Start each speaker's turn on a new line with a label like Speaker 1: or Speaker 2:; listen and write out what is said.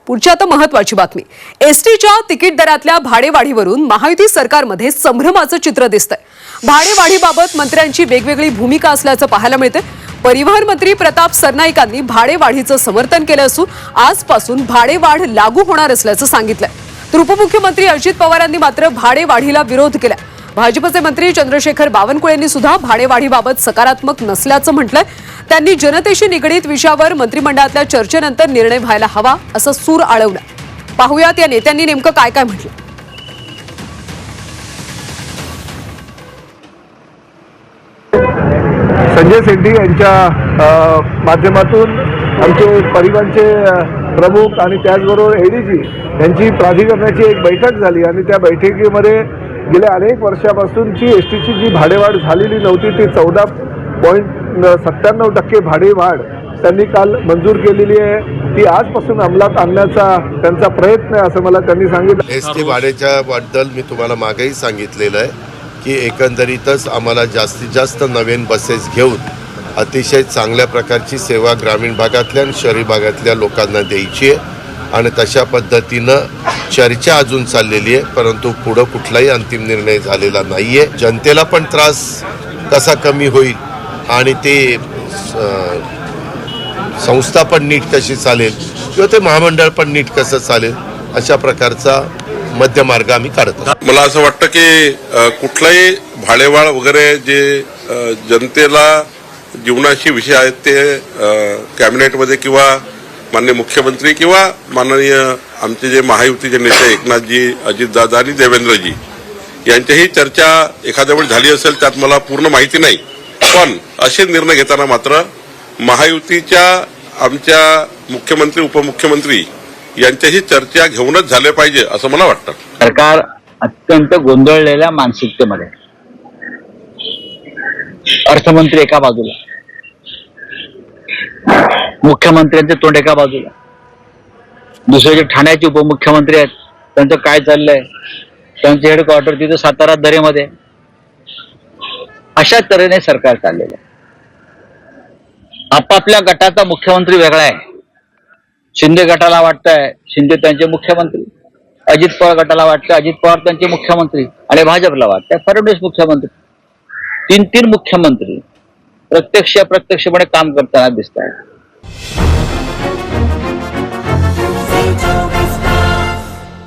Speaker 1: पुढची आता महत्त्वाची बातमी। एसटीच्या तिकीट दरातल्या भाडेवाढीवरून महायुती सरकारमध्ये संभ्रमाचं चित्र दिसतंय। भाडेवाढीबाबत मंत्र्यांची वेगवेगळी भूमिका असल्याचं पाहायला मिळते। परिवहन मंत्री प्रताप सरनाईकांनी भाडेवाढीचं समर्थन केलं असून आजपासून भाडेवाढ लागू होणार असल्याचं सांगितलंय। तर उपमुख्यमंत्री अजित पवारांनी मात्र भाडेवाढीला विरोध केला। भाजपचे मंत्री चंद्रशेखर बावनकुळेंनी सुद्धा भाडेवाढीबाबत सकारात्मक नसल्याचं म्हटलंय। त्यांनी जनतेशी निगडीत विषयावर मंत्रिमंडळातल्या चर्चेनंतर निर्णय व्हायला हवा असं सूर आळवलं। पाहुयात या नेत्यांनी नेमकं काय काय म्हटलं।
Speaker 2: संजय सेठी यांच्या माध्यमातून आमचे परिवहनचे प्रमुख आणि त्याचबरोबर एडीजी यांची प्राधिकरणाची एक बैठक झाली आणि त्या बैठकीमध्ये गेल्या अनेक वर्षापासूनची एसटीची जी भाडेवाढ झालेली नव्हती ती 14.97% भाडेवाढ त्यांनी काल मंजूर केलेली आहे। ती आजपासून अंमलात आणण्याचा त्यांचा प्रयत्न आहे असं मला त्यांनी सांगितलं।
Speaker 3: एसटी भाड्याच्या बद्दल मी तुम्हाला मागेही सांगितलेलं आहे की एकंदरीतच आम्हाला जास्तीत जास्त नवीन बसेस घेऊन अतिशय चांगल्या प्रकारची सेवा ग्रामीण भागातल्या आणि शहरी भागातल्या लोकांना द्यायची आहे आणि तशा पद्धतीनं चर्चा अजून चाललेली आहे, परंतु पुढं कुठलाही अंतिम निर्णय झालेला नाही आहे। जनतेला पण त्रास कसा कमी होईल आणि ते संस्था पण नीट कशी चालेल किंवा ते महामंडळ पण नीट कसं चालेल अशा प्रकारचा मध्यमार्ग आम्ही काढत असतो।
Speaker 4: मला असं वाटतं की कुठलाही भाडेवाढ वगैरे जे जनतेला जीवनाशी विषय आहेत ते कॅबिनेटमध्ये किंवा माननीय मुख्यमंत्री किंवा माननीय आमचे जे महायुतीचे नेते एकनाथजी, अजितदादा आणि देवेंद्रजी यांच्याही चर्चा एखाद्या वेळी झाली असेल त्यात मला पूर्ण माहिती नाही, पण असे निर्णय घेताना मात्र महायुतीच्या आमच्या मुख्यमंत्री उपमुख्यमंत्री यांच्याशी चर्चा घेऊनच झाले पाहिजे असं मला वाटतं।
Speaker 5: सरकार अत्यंत गोंधळलेल्या मानसिकतेमध्ये, अर्थमंत्री एका बाजूला, मुख्यमंत्र्यांचे तोंड एका बाजूला, दुसरे जे ठाण्याचे उपमुख्यमंत्री आहेत त्यांचं काय चाललंय, त्यांचे हेडक्वार्टर तिथे सातारा दरेमध्ये, अशा तऱ्हेने सरकार चाललेलं आहे। आपापल्या गटाचा मुख्यमंत्री वेगळा आहे। शिंदे गटाला वाटतंय शिंदे त्यांचे मुख्यमंत्री, अजित पवार गटाला वाटतं अजित पवार त्यांचे मुख्यमंत्री आणि भाजपला वाटतंय फडणवीस मुख्यमंत्री। तीन मुख्यमंत्री प्रत्यक्ष अप्रत्यक्षपणे काम करताना दिसत आहेत।